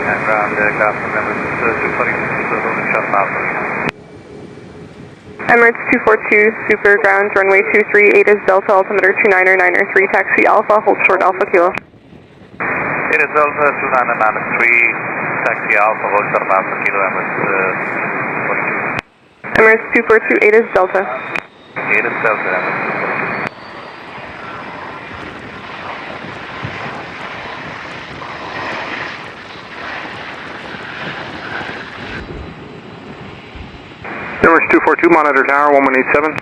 And ground aircraft from Emirates 242 Super, holding shuttle Alpha. Emirates 242 Super, ground runway 23, 8 is Delta, altimeter 299er 3, taxi Alpha, hold short Alpha Kilo. 8 is Delta, 299er 3, taxi Alpha, hold short Alpha Kilo, Emirates 42. Emirates 242, 8 is Delta. 8 is Delta, Emirates 242. Emirates 242, monitor tower 1187.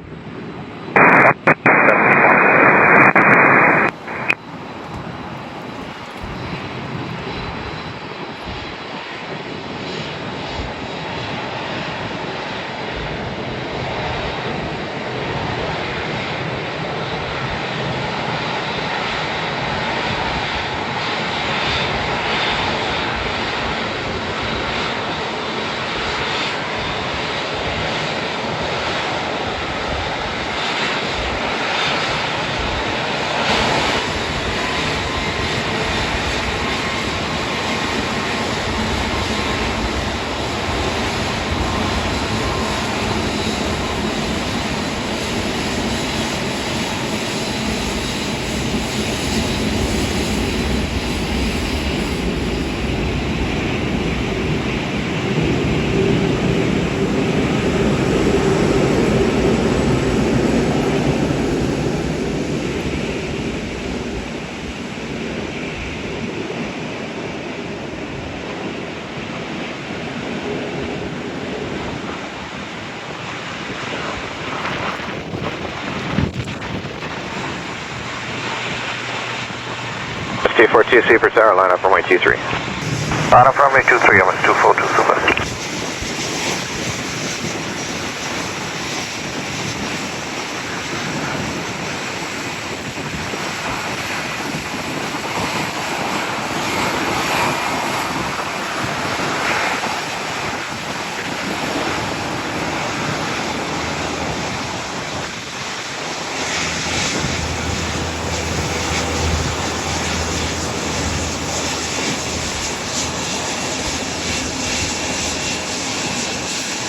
T42 Super Tower, line up runway 23. Line up runway 23, Emirates 242 Super.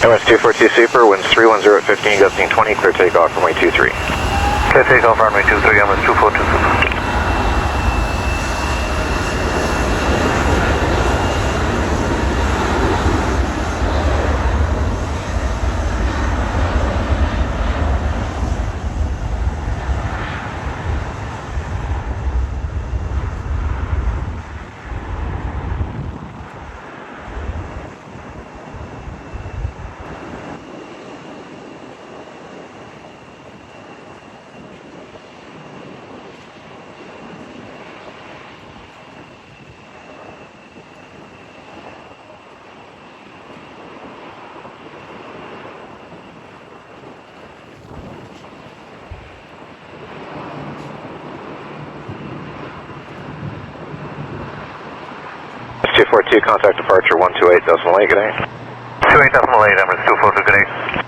Emirates 242 Super, winds 310 at 15, gusting 20, clear takeoff runway 23. Clear takeoff runway 23, Emirates 242 Super. Two contact departure 128.8, good day. 28.8, Emirates 242, good day.